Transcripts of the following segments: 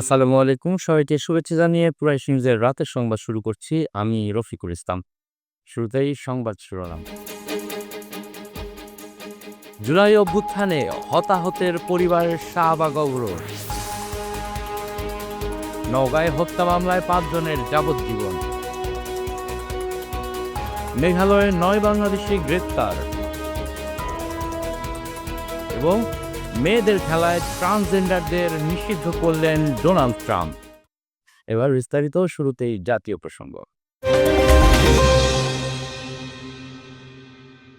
আসসালামু আলাইকুম। সবাইকে শুভেচ্ছা জানিয়ে কুরাইশ নিউজের রাতের সংবাদ শুরু করছি। আমি রফিকুল ইসলাম। শুরুতেই সংবাদ শিরোনাম। জুলাই অভ্যুত্থানে হতাহতের পরিবারের শাহবাগ অবরোধ। নওগাঁয় হত্যা মামলায় 5 জনের যাবজ্জীবন। মেঘালয়ের 9 বাংলাদেশি গ্রেপ্তার। এবং মেয়েদের খেলায় ট্রান্সজেন্ডারদের নিষিদ্ধ করলেন ডোনাল্ড ট্রাম্প। এবার বিস্তারিত, শুরুতেই জাতীয় প্রসঙ্গ।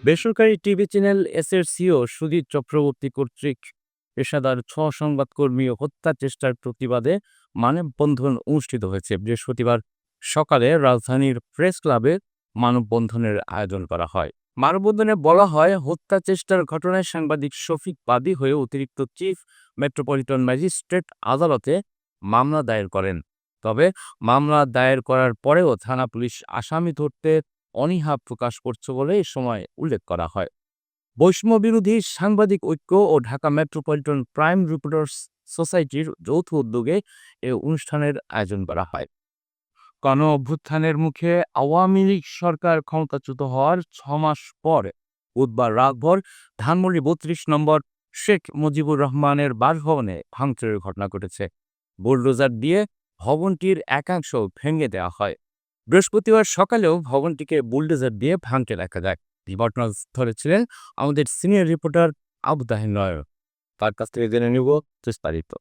বেসরকারি টিভি চ্যানেল এসের সিও সুধীর চক্রবর্তী কর্তৃক পেশাদার 6 সংবাদকর্মী হত্যা চেষ্টার প্রতিবাদে মানববন্ধন অনুষ্ঠিত হয়েছে। বৃহস্পতিবার সকালে রাজধানীর প্রেস ক্লাবে মানববন্ধনের আয়োজন করা হয়। মানববন্ধনে বলা হয়, হত্যা চেষ্টার ঘটনায় সাংবাদিক শফিক বাদী হয়ে অতিরিক্ত চিফ মেট্রোপলিটন ম্যাজিস্ট্রেট আদালতে মামলা দায়ের করেন। তবে মামলা দায়ের করার পরেও থানা পুলিশ আসামি ধরতে অনীহা প্রকাশ করছে বলে এ সময় উল্লেখ করা হয়। বৈষম্য বিরোধী সাংবাদিক ঐক্য ও ঢাকা মেট্রোপলিটন প্রাইম রিপোর্টার্স সোসাইটির যৌথ উদ্যোগে এ অনুষ্ঠানের আয়োজন করা হয়। গণ অভ্যুত্থানের মুখে আওয়ামী লীগ সরকার ক্ষমতাচ্যুত হওয়ার 6 মাস পর বুধবার রাতভর ধানমন্ডি 32 নম্বর শেখ মুজিবুর রহমানের বাসভবনে ভাঙচুরের ঘটনা ঘটেছে। বুলডোজার দিয়ে ভবনটির একাংশ ভেঙে দেওয়া হয়। বৃহস্পতিবার সকালেও ভবনটিকে বুলডোজার দিয়ে ভাঙতে দেখা যায়। ঘটনাস্থলে ছিলেন আমাদের সিনিয়র রিপোর্টার আবু তাহের নয়ন। তার কাছ থেকে জেনে নিব বিস্তারিত।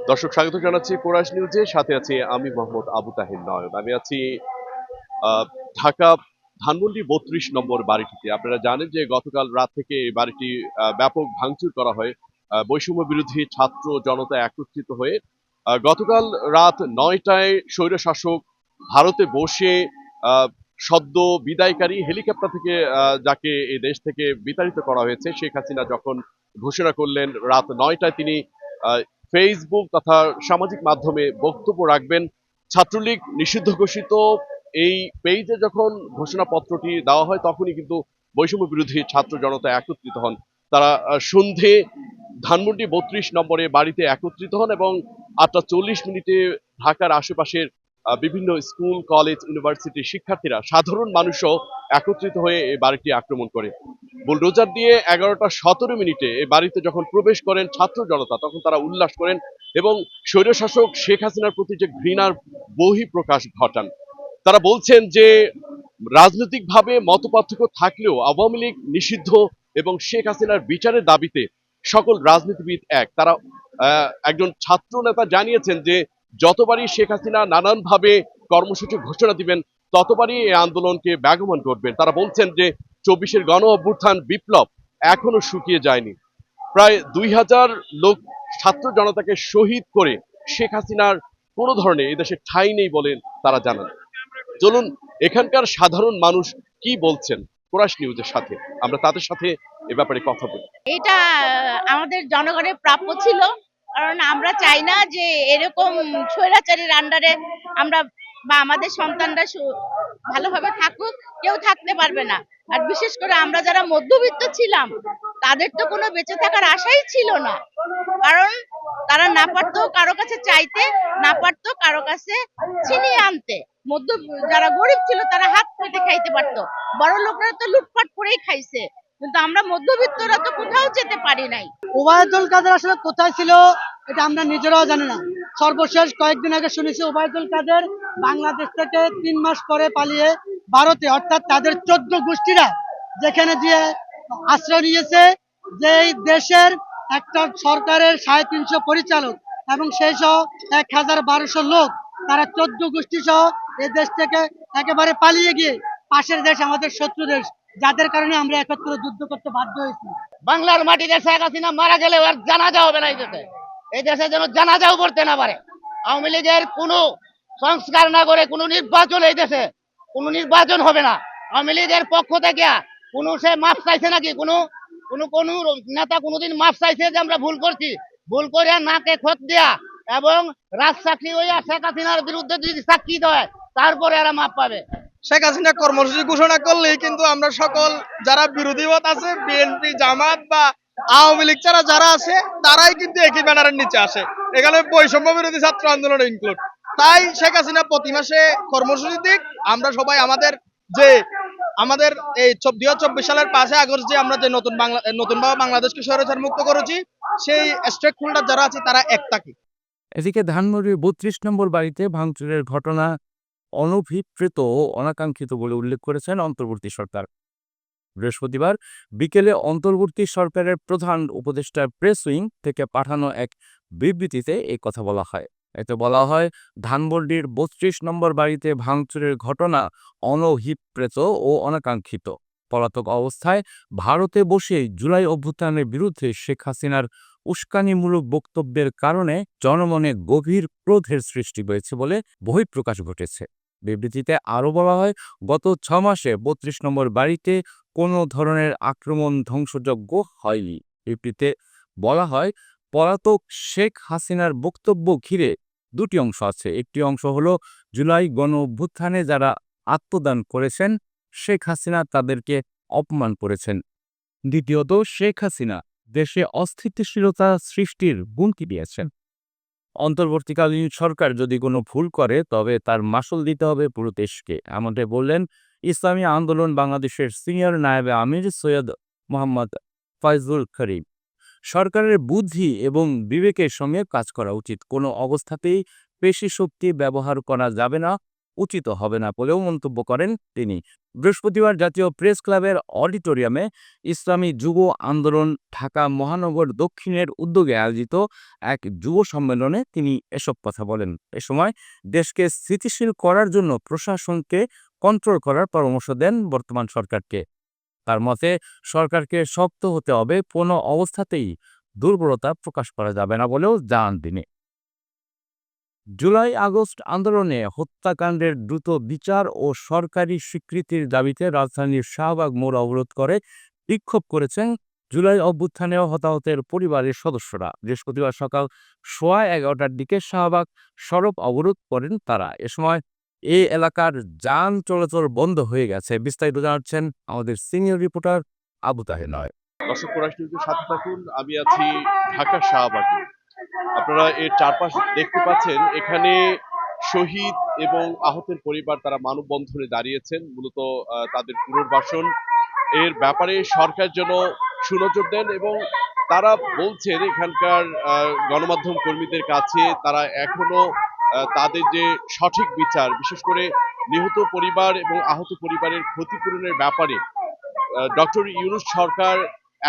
দর্শক, স্বাগত জানাচ্ছি কোরাইশ নিউজে। সাথে আছি আমি মোহাম্মদ আবু তাহের নয়ন। আমি আছি ঢাকা ধানমন্ডি 32 নম্বর বাড়িটিতে। আপনারা জানেন যে গতকাল রাত থেকে এই বাড়িটি ব্যাপক ভাঙচুর করা হয় বৈষম্য বিরোধী ছাত্র জনতা একত্রিত হয়ে। গতকাল রাত 9টায় স্বৈরশাসক ভারতে বসে সদ্য বিদায়কারী হেলিকপ্টার থেকে যাকে এই দেশ থেকে বিতাড়িত করা হয়েছে শেখ হাসিনা যখন ঘোষণা করলেন রাত 9টায় তিনি ফেসবুক তথা সামাজিক মাধ্যমে বক্তব্য রাখবেন। ছাত্রলীগ নিষিদ্ধ ঘোষিত এই পেজে যখন ঘোষণাপত্রটি দেওয়া হয় তখনই কিন্তু বৈষম্য বিরোধী ছাত্র জনতা একত্রিত হন। তারা সন্ধে ধানমন্ডি 32 নম্বরে বাড়িতে একত্রিত হন এবং 8:40 ঢাকার আশেপাশের বিভিন্ন স্কুল, কলেজ, ইউনিভার্সিটির শিক্ষার্থীরা, সাধারণ মানুষও একত্রিত হয়ে এই বাড়িটি আক্রমণ করে। বুলডোজার দিয়ে 11:17 এই বাড়িতে যখন প্রবেশ করেন ছাত্র জনতা, তখন তারা উল্লাস করেন এবং স্বৈরশাসক শেখ হাসিনার প্রতি যে ঘৃণার বহিঃপ্রকাশ ঘটান। তারা বলছেন যে রাজনৈতিকভাবে মতপার্থক্য থাকলেও আওয়ামী লীগ নিষিদ্ধ এবং শেখ হাসিনার বিচারের দাবিতে সকল রাজনীতিবিদ এক। তারা একজন ছাত্র নেতা জানিয়েছেন যে যতবারই শেখ হাসিনা নানানভাবে কর্মসূচি ঘোষণা দিবেন ততবারই এই আন্দোলনকে বেগবান করবেন। তারা বলছেন যে 24-এর গণ অভ্যুত্থান বিপ্লব এখনো শুকিয়ে যায়নি। প্রায় 2000 লোক ছাত্র জনতাকে শহীদ করে শেখ হাসিনার কোনো ধরনের এদেশে ঠাঁই নেই বলেন তারা জানান। চলুন এখানকার সাধারণ মানুষ কি বলছেন কোরাইশ নিউজের সাথে, আমরা তাদের সাথে এ ব্যাপারে কথা বলি। এটা আমাদের জনগণের প্রাপ্য ছিল, কারণ আমরা চাই না যে এরকম স্বৈরাচারীর আন্ডারে আমরা বা আমাদের সন্তানরা ভালোভাবে থাকুক, কেউ থাকতে পারবে না। আর বিশেষ করে আমরা যারা মধ্যবিত্ত ছিলাম তাদের তো কোনো বেঁচে থাকার আশাই ছিল না, কারণ তারা না পারতো কারো কাছে চাইতে, না পারতো কারো কাছে ছিনিয়ে আনতে। যারা গরিব ছিল তারা হাত পেতে খাইতে পারতো, বড় লোকরা তো লুটপাট করেই খাইছে, কিন্তু আমরা মধ্যবিত্তরা তো কোথাও যেতে পারি নাই। ওবায়দুল কাদের আসলে কোথায় ছিল এটা আমরা নিজেরাও জানি না। সর্বশেষ কয়েকদিন আগে শুনেছি ওবায়দুল কাদের বাংলাদেশ থেকে 3 মাস পরে পালিয়ে ভারতে, অর্থাৎ তাদের 14 গোষ্ঠীরা যেখানে যে আশ্রয় নিয়েছে, যেই দেশের একটা সরকারের 350 পরিচালক এবং সেই সহ 1012 লোক, তারা 14 গোষ্ঠী সহ এই দেশ থেকে একেবারে পালিয়ে গিয়ে পাশের দেশ, আমাদের শত্রু দেশ, যাদের কারণে আমরা একত্রে যুদ্ধ করতে বাধ্য হয়েছি। বাংলার মাটিতে শেখ হাসিনা মারা গেলে আর জানাজা হবে না। এই দেশে যেন জানাজাও করতে না পারে। আওয়ামী লীগের কোনো সংস্কার না করে কোনো নির্বাচন, এই দেশে কোনো নির্বাচন হবে না। আওয়ামী লীগের পক্ষ থেকে কোনো সে মাফ চাইছে নাকি? কোনো নেতা কোনোদিন মাফ চাইছে যে আমরা ভুল করছি? ভুল করে নাকে খত দেয়া এবং রাজসাক্ষী হইয়া শেখ হাসিনার বিরুদ্ধে যদি সাক্ষী দেয় তারপরে এরা মাফ পাবে। শেখ হাসিনা কর্মসূচি ঘোষণা করলেই কিন্তু আমরা সকল যারা বিরোধী মত আছে, বিএনপি, জামাত বা আওয়ামী লীগ ছাড়া যারা আছে, তারাই কিন্তু একই ব্যানারের নিচে আসে। এখানে বৈষম্য বিরোধী ছাত্র আন্দোলন ইনক্লুড। তাই শেখ হাসিনা প্রতি মাসে কর্মসূচি দিক, আমরা সবাই আমাদের এই 2024 সালের 5 আগস্ট যে আমরা যে নতুনভাবে বাংলাদেশকে স্বৈরাচার মুক্ত করেছি, সেই স্টেক হোল্ডার যারা আছে তারা এক থাকি। এদিকে ধানমন্ডির ৩২ নম্বর বাড়িতে ভাঙচুরের ঘটনা অনভিপ্রেত ও অনাকাঙ্ক্ষিত বলে উল্লেখ করেছেন অন্তর্বর্তী সরকার। বৃহস্পতিবার বিকেলে অন্তর্বর্তী সরকারের প্রধান উপদেষ্টার প্রেস উইং থেকে পাঠানো এক বিবৃতিতে এই কথা বলা হয়। এতে বলা হয়, ধানমন্ডির ৩২ নম্বর বাড়িতে ভাঙচুরের ঘটনা অনভিপ্রেত ও অনাকাঙ্ক্ষিত। পলাতক অবস্থায় ভারতে বসেই জুলাই অভ্যুত্থানের বিরুদ্ধে শেখ হাসিনার উস্কানিমূলক বক্তব্যের কারণে জনমনে গভীর ক্রোধের সৃষ্টি হয়েছে বলে বহিঃপ্রকাশ ঘটেছে। বিবৃতিতে আরও বলা হয়, গত ৬ মাসে ৩২ নম্বর বাড়িতে কোনো ধরনের আক্রমণ ধ্বংসযজ্ঞ হয়নি। বিবৃতিতে বলা হয়, পলাতক শেখ হাসিনার বক্তব্য ঘিরে দুটি অংশ আছে। একটি অংশ হলো জুলাই গণঅভ্যুত্থানে যারা আত্মদান করেছেন শেখ হাসিনা তাদেরকে অপমান করেছেন। দ্বিতীয়ত, শেখ হাসিনা দেশে অস্থিতিশীলতা সৃষ্টির হুমকি দিয়েছেন। অন্তর্বর্তীকালীন সরকার যদি কোনো ভুল করে তবে তার মাসুল দিতে হবে পুরো দেশকে, এমনটাই বললেন ইসলামী আন্দোলন বাংলাদেশের সিনিয়র নায়েবে আমির সৈয়দ মোহাম্মদ ফয়জুল করিম। সরকারের বুদ্ধি এবং বিবেকের সঙ্গে কাজ করা উচিত। কোনো অবস্থাতেই পেশি শক্তি ব্যবহার করা যাবে না, উচিত হবে না বলেও মন্তব্য করেন তিনি। বৃহস্পতিবার জাতীয় প্রেস ক্লাবের অডিটোরিয়ামে ইসলামী যুব আন্দোলন ঢাকা মহানগর দক্ষিণের উদ্যোগে আয়োজিত এক যুব সম্মেলনে তিনি এসব কথা বলেন। এ সময় দেশকে স্থিতিশীল করার জন্য প্রশাসনকে কন্ট্রোল করার পরামর্শ দেন বর্তমান সরকারকে। তার মতে, সরকারকে শক্ত হতে হবে, কোনো অবস্থাতেই দুর্বলতা প্রকাশ করা যাবে না বলেও জানান তিনি। জুলাই আগস্ট আন্দোলনে হত্যাকাণ্ডের দ্রুত বিচার ও সরকারি স্বীকৃতির দাবিতে রাজধানীর শাহবাগ মোড় অবরোধ করে বিক্ষোভ করেছেন জুলাই অভ্যুত্থানে হতাহতের পরিবারের সদস্যরা। বৃহস্পতিবার সকাল 11:15টার দিকে শাহবাগ সড়ক অবরোধ করেন তারা। এ সময় এই এলাকার যান চলাচল বন্ধ হয়ে গেছে। বিস্তারিত জানাচ্ছেন আমাদের সিনিয়র রিপোর্টার আবু তাহের নয়। দর্শক, কোরাস নিউজের সাথে থাকুন। আমি আছি ঢাকা শাহবাগে। আপনারা এর চারপাশ দেখতে পাচ্ছেন, এখানে শহীদ এবং আহতের পরিবার তারা মানববন্ধনে দাঁড়িয়েছেন। মূলত তাদের পুনর্বাসন এর ব্যাপারে সরকার যেন সুনজর দেন, এবং তারা বলছেন এখানকার গণমাধ্যম কর্মীদের কাছে তারা এখনো তাদের যে সঠিক বিচার, বিশেষ করে নিহত পরিবার এবং আহত পরিবারের ক্ষতিপূরণের ব্যাপারে ডক্টর ইউনূস সরকার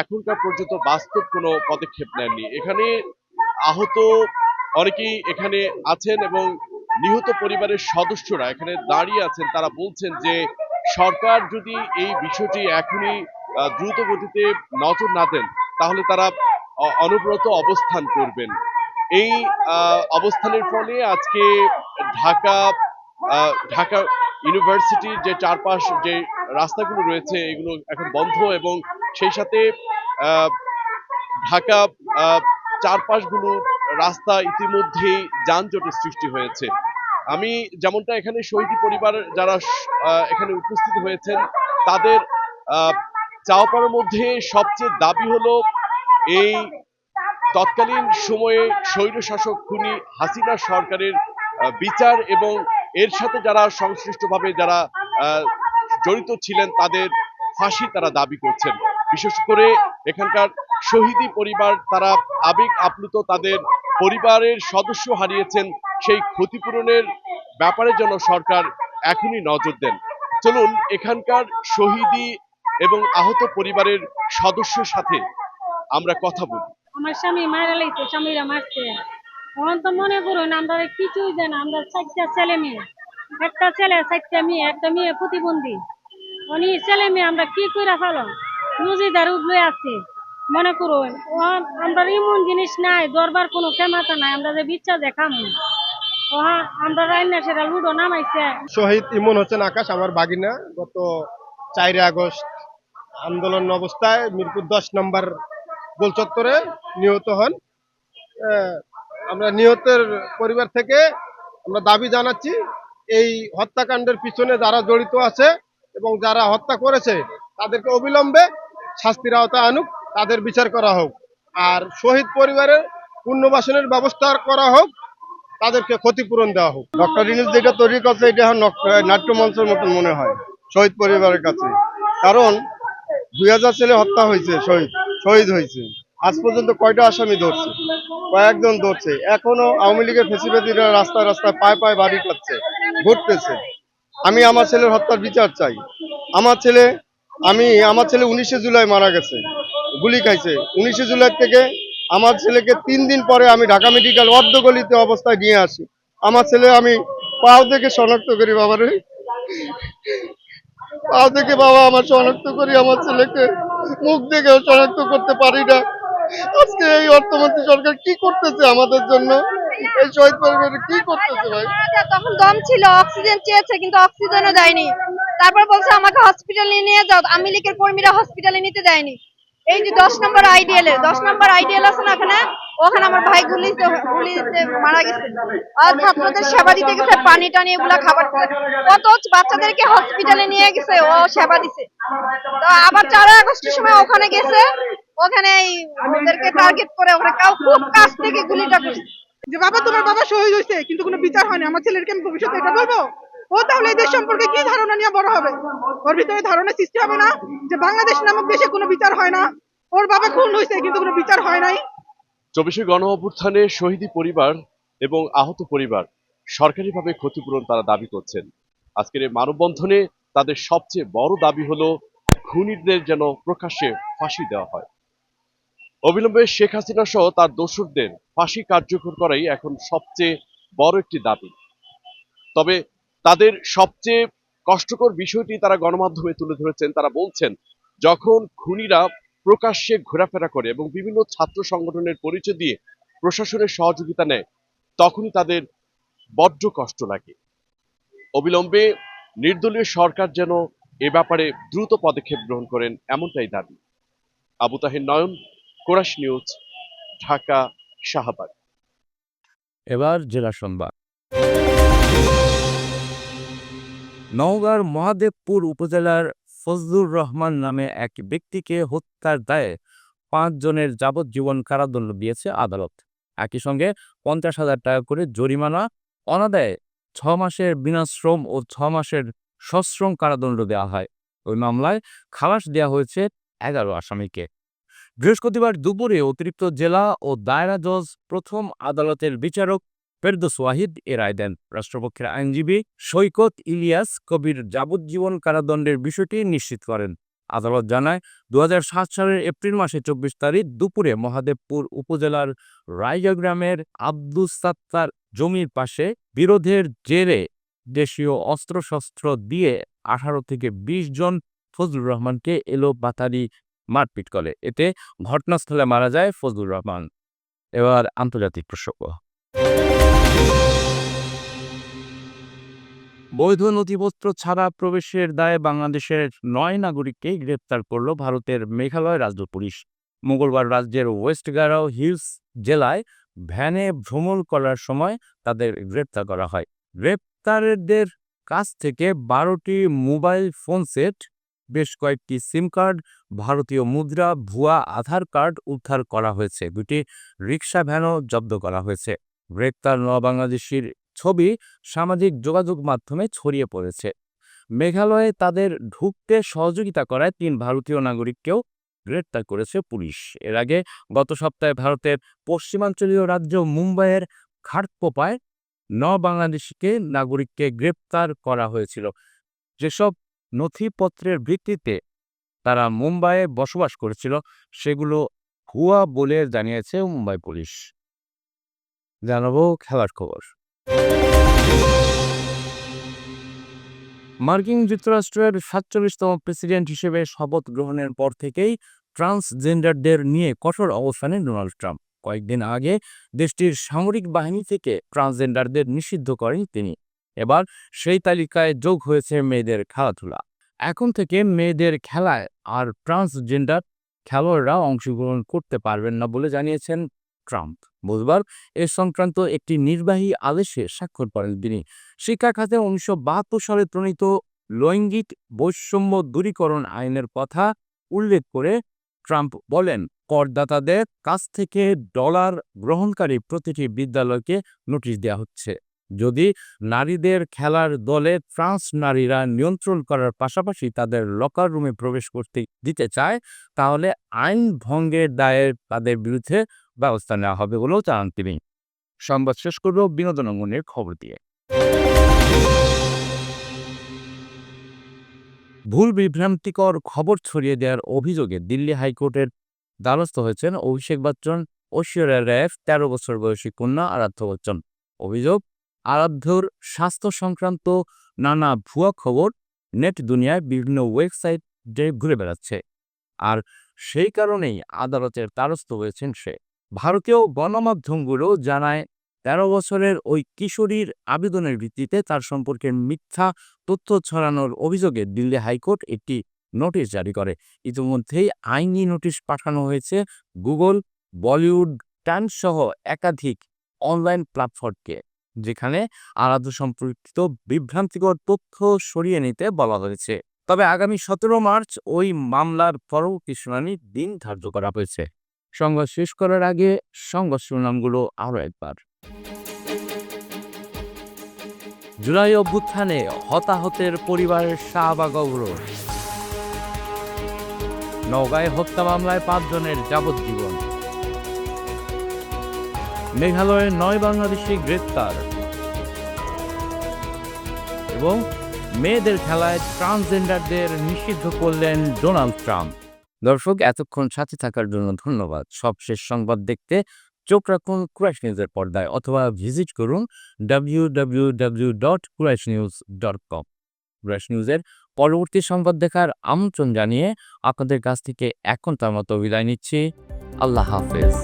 এখনকার পর্যন্ত বাস্তব কোনো পদক্ষেপ নেননি। এখানে আহত অনেকেই এখানে আছেন এবং নিহত পরিবারের সদস্যরা এখানে দাঁড়িয়ে আছেন। তারা বলছেন যে সরকার যদি এই বিষয়টি এখনই দ্রুত গতিতে নজর না দেন, তাহলে তারা অনবরত অবস্থান করবেন। এই অবস্থানের ফলে আজকে ঢাকা ঢাকা ইউনিভার্সিটির যে চারপাশ যে রাস্তাগুলো রয়েছে এগুলো এখন বন্ধ, এবং সেই সাথে ঢাকা চারপাশগুলো রাস্তা ইতিমধ্যেই যানজটের সৃষ্টি হয়েছে। আমি যেমনটা এখানে শহীদ পরিবার যারা এখানে উপস্থিত হয়েছেন তাদের চাওয়া পাওয়ার মধ্যে সবচেয়ে দাবি হলো এই তৎকালীন সময়ে স্বৈরশাসক খুনি হাসিনা সরকারের বিচার, এবং এর সাথে যারা সংশ্লিষ্টভাবে যারা জড়িত ছিলেন তাদের ফাঁসি তারা দাবি করছেন। বিশেষ করে এখানকার শহীদি পরিবার তারা আবেগ আপ্লুত, তাদের পরিবারের সদস্য হারিয়েছেন, সেই ক্ষতিপূরণের ব্যাপারে যেন সরকার এখনই নজর দেন। চলুন এখানকার শহীদি এবং আহত পরিবারের সদস্যের সাথে আমরা কথা বলি। আমার স্বামী মারা লাইছে, স্বামীরা মারছে। তখন তো মনে করুন আমরা কিছুই জানা, আমরা 4টা ছেলে মেয়ে, একটা ছেলে 4টা মেয়ে, একটা মেয়ে প্রতিবন্ধী। উনি ছেলে মেয়ে আমরা কি করে ফেলো নজিদার উঠলে আছে মনে করুন। আমরা এমন জিনিস নাই, দরবার কোনো ক্ষমতা নাই, আমরা যে বিচার দেখামু আমরা রান্না সেটা লুডো নামাইছে। শহীদ ইমন হোসেন আকাশ আমার বাগিনা গত 4 আগস্ট আন্দোলন অবস্থায় মিরপুর 10 নম্বর গোল চত্বরে নিহত হন। আমরা নিহতের পরিবার থেকে আমরা দাবি জানাচ্ছি এই হত্যাকাণ্ডের পিছনে যারা জড়িত আছে এবং যারা হত্যা করেছে তাদেরকে অবিলম্বে শাস্তির আওতায় আনুক, তাদের বিচার করা হোক। আর শহীদ পরিবারের পুনর্বাসনের ব্যবস্থা করা হোক, তাদেরকে ক্ষতিপূরণ দেওয়া হোক। ডক্টর ইউনূস যেটা তৈরি করছে এটা এখন নাট্যমঞ্চের মতন মনে হয় শহীদ পরিবারের কাছে। কারণ 2000 ছেলে হত্যা হয়েছে, শহীদ হয়েছে, আজ পর্যন্ত কয়টা আসামি ধরছে? কয়েকজন ধরছে। এখনো আওয়ামী লীগের ফেসিবাদীরা রাস্তায় রাস্তায় পায়ে পায়ে বাড়ি খাচ্ছে, ঘুরতেছে। আমি আমার ছেলের হত্যার বিচার চাই। আমার ছেলে 19শে জুলাই মারা গেছে, গুলি খাইছে। 19শে জুলাই থেকে আমার ছেলেকে 3 দিন পরে আমি ঢাকা মেডিকেল অর্ধগলিত অবস্থায় নিয়ে আসি। আমার ছেলে আমি পাও থেকে শনাক্ত করি, বাবারে পাও থেকে বাবা আমার শনাক্ত করি, আমার ছেলেকে মুখ দেখেও শনাক্ত করতে পারি না। আজকে এই অর্থমন্ত্রী সরকার কি করতেছে আমাদের জন্য? এই শহীদ পরিবারে কি করতেছে ভাই? তখন দম ছিল, অক্সিজেন চেয়েছে কিন্তু অক্সিজেনও দেয়নি। তারপর বলছে আমাকে হসপিটালে নিয়ে যাও, আওয়ামী লীগের কর্মীরা হসপিটালে নিতে দেয়নি। এই যে 10 নম্বর আইডিএল আছে না ওখানে আমার ভাই গুলিতে মারা গেছে। আর ছাত্রদের সেবা দিতে গেছে, পানি টানি এগুলা খাবার কত বাচ্চাদেরকে হসপিটালে নিয়ে গেছে, ও সেবা দিছে। তো আবার 4 আগস্টের সময় ওখানে গেছে, ওখানে ওদেরকে টার্গেট করে ওখানে খুব কাছ থেকে গুলিটা করছে। যে বাবা তোমার বাবা শহীদ হয়েছে কিন্তু কোনো বিচার হয়নি, আমার ছেলেকে আমি ভবিষ্যতে এটা বলবো? ও তাহলে এই দেশ সম্পর্কে কি ধারণা নিয়ে বড় হবে? ওর ভিতরে ধারণা সৃষ্টি হবে না যে বাংলাদেশ নামক দেশে কোনো বিচার হয় না, ওর বাবা খুন হয়েছে কিন্তু কোনো বিচার হয় নাই। 24শে গণ অভ্যুত্থানে শহীদ পরিবার এবং আহত পরিবার সরকারিভাবে ক্ষতিপূরণ তারা দাবি করছেন। আজকের এই মানববন্ধনে তাদের সবচেয়ে বড় দাবি হলো খুনিদের যেন প্রকাশ্যে ফাঁসি দেওয়া হয়। অবিলম্বে শেখ হাসিনা সহ তার দোসরদের ফাঁসি কার্যকর করাই এখন সবচেয়ে বড় একটি দাবি। তবে তাদের সবচেয়ে কষ্টকর বিষয়টি তারা গণমাধ্যমে তুলে ধরেছেন। তারা বলছেন, যখন খুনিরা প্রকাশ্যে ঘোরাফেরা করে এবং বিভিন্ন ছাত্র সংগঠনের পরিচয় দিয়ে প্রশাসনের সহযোগিতা নেয়, তখনই তাদের বড্ড কষ্ট লাগে। অবিলম্বে নির্দলীয় সরকার যেন এ ব্যাপারে দ্রুত পদক্ষেপ গ্রহণ করেন, এমনটাই দাবি। আবু তাহের নয়ন, কোরাস নিউজ, ঢাকা, শাহবাগ। এবার জেলা সংবাদ। নওগাঁর মহাদেবপুর উপজেলার ফজলুর রহমান নামে এক ব্যক্তিকে হত্যার দায়ে 5 জনের যাবজ্জীবন কারাদণ্ড দিয়েছে আদালত। একই সঙ্গে 50,000 টাকা করে জরিমানা, অনাদায়ে 6 মাসের বিনাশ্রম ও 6 মাসের সশ্রম কারাদণ্ড দেওয়া হয়। ওই মামলায় খালাস দেওয়া হয়েছে 11 আসামিকে। বৃহস্পতিবার দুপুরে অতিরিক্ত জেলা ও দায়রা জজ প্রথম আদালতের বিচারক ফেরদৌস ওয়াহিদ এ রায় দেন। রাষ্ট্রপক্ষের আইনজীবী সৈকত ইলিয়াস কবির যাবজ্জীবন কারাদণ্ডের বিষয়টি নিশ্চিত করেন। আদালত জানায়, 2007 সালের এপ্রিল মাসে 24 তারিখ দুপুরে মহাদেবপুর উপজেলার রাইগা গ্রামের আব্দুস সাত্তার জমির পাশে বিরোধের জেরে দেশীয় অস্ত্রশস্ত্র দিয়ে 18 থেকে 20 জন ফজলুর রহমানকে এলোপাতাড়ি মারপিট করে। এতে ঘটনাস্থলে মারা যায় ফজলুর রহমান। এবার আন্তর্জাতিক প্রসঙ্গ। বৈধ নথিপত্র ছাড়া প্রবেশের দায়ে বাংলাদেশের 9 নাগরিককে গ্রেপ্তার করল ভারতের মেঘালয় রাজ্য পুলিশ। মঙ্গলবার রাজ্যের ওয়েস্ট গারো হিলস জেলায় ভ্যানে ভ্রমণ করার সময় তাদের গ্রেপ্তার করা হয়। গ্রেপ্তারদের কাছ থেকে 12টি মোবাইল ফোন সেট, বেশ কয়েকটি সিম কার্ড, ভারতীয় মুদ্রা, ভুয়া আধার কার্ড উদ্ধার করা হয়েছে। 2টি রিকশা ভ্যানও জব্দ করা হয়েছে। গ্রেপ্তার বাংলাদেশির ছবি সামাজিক যোগাযোগ মাধ্যমে ছড়িয়ে পড়েছে। মেঘালয়ে তাদের ঢুকতে সহযোগিতা করায় 3 ভারতীয় নাগরিককেও গ্রেপ্তার করেছে পুলিশ। এর আগে গত সপ্তাহে ভারতের পশ্চিমাঞ্চলীয় রাজ্য মুম্বাইয়ের ঘাটকোপায় বাংলাদেশিকে নাগরিককে গ্রেপ্তার করা হয়েছিল। যেসব নথিপত্রের ভিত্তিতে তারা মুম্বাইয়ে বসবাস করেছিল সেগুলো ভুয়া বলে জানিয়েছে মুম্বাই পুলিশ। জানাবো খেলার খবর। মার্কিন যুক্তরাষ্ট্রের 47তম প্রেসিডেন্ট হিসেবে শপথ গ্রহণের পর থেকেই ট্রান্সজেন্ডারদের নিয়ে কঠোর অবস্থানে ডোনাল্ড ট্রাম্প। কয়েকদিন আগে দেশটির সামরিক বাহিনী থেকে ট্রান্সজেন্ডারদের নিষিদ্ধ করেন তিনি। এবার সেই তালিকায় যোগ হয়েছে মেয়েদের খেলাধুলা। এখন থেকে মেয়েদের খেলায় আর ট্রান্সজেন্ডার খেলোয়াড়রা অংশগ্রহণ করতে পারবেন না বলে জানিয়েছেন ট্রাম্প। বুধবার এ সংক্রান্ত একটি নির্বাহী আদেশে স্বাক্ষর করেন তিনি। শিক্ষা খাতে 1972 সালে প্রণীত লৈঙ্গিক বৈষম্য দূরীকরণ আইনের কথা উল্লেখ করে ট্রাম্প বলেন, করদাতাদের কাছ থেকে ডলার গ্রহণকারী প্রতিটি বিদ্যালয়কে নোটিশ দেওয়া হচ্ছে। যদি নারীদের খেলার দলে ট্রান্স নারীরা নিয়ন্ত্রণ করার পাশাপাশি তাদের লকার রুমে প্রবেশ করতে দিতে চায়, তাহলে আইন ভঙ্গের দায়ে তাদের বিরুদ্ধে ব্যবস্থা নেওয়া হবে বলেও জানান তিনি। সংবাদ শেষ করব বিনোদন অঙ্গনের খবর দিয়ে। ভুল বিভ্রান্তিকর খবর ছড়িয়ে দেওয়ার অভিযোগে দিল্লি হাইকোর্টের দ্বারস্থ হয়েছেন অভিষেক বচ্চন, ঐশ্বরিয়া রায়ের ১৩ বছর বয়সী কন্যা আরাধ্য বচ্চন। অভিযোগ, আরাধ্যর স্বাস্থ্য সংক্রান্ত নানা ভুয়া খবর নেট দুনিয়ায় বিভিন্ন ওয়েবসাইটে ঘুরে বেড়াচ্ছে, আর সেই কারণেই আদালতের দ্বারস্থ হয়েছেন সে। ভারতীয় গণমাধ্যমগুলো জানায়, ১৩ বছরের ওই কিশোরীর আবেদনের ভিত্তিতে তার সম্পর্কে মিথ্যা তথ্য ছড়ানোর অভিযোগে দিল্লি হাইকোর্ট একটি নোটিশ জারি করে। ইতিমধ্যেই আইনি নোটিশ পাঠানো হয়েছে গুগল, বলিউড টাইমস সহ একাধিক অনলাইন প্ল্যাটফর্মকে, যেখানে আরাধ্য সম্পর্কিত বিভ্রান্তিকর তথ্য সরিয়ে নিতে বলা হয়েছে। তবে আগামী ১৭ মার্চ ওই মামলার পরবর্তী শুনানির দিন ধার্য করা হয়েছে। সংবাদ শেষ করার আগে সংবাদ শিরোনামগুলো আরও একবার। জুলাই অভ্যুত্থানে হতাহতের পরিবারের শাহবাগ অবরোধ। নওগাঁয় হত্যা মামলায় ৫ জনের যাবজ্জীবন। মেঘালয়ের ৯ বাংলাদেশি গ্রেপ্তার। এবং মেয়েদের খেলায় ট্রান্সজেন্ডারদের নিষিদ্ধ করলেন ডোনাল্ড ট্রাম্প। দর্শক, এতক্ষণ সাথে থাকার জন্য ধন্যবাদ। সবশেষ সংবাদ দেখতে চোখ রাখুন কুরাইশ নিউজের পর্দায় অথবা ভিজিট করুন www.qurashnews.com। কুরাইশ নিউজের পরবর্তী সংবাদ দেখার আমন্ত্রণ জানিয়ে আপনাদের কাছ থেকে এখন তার মতো বিদায় নিচ্ছি। আল্লাহ হাফেজ।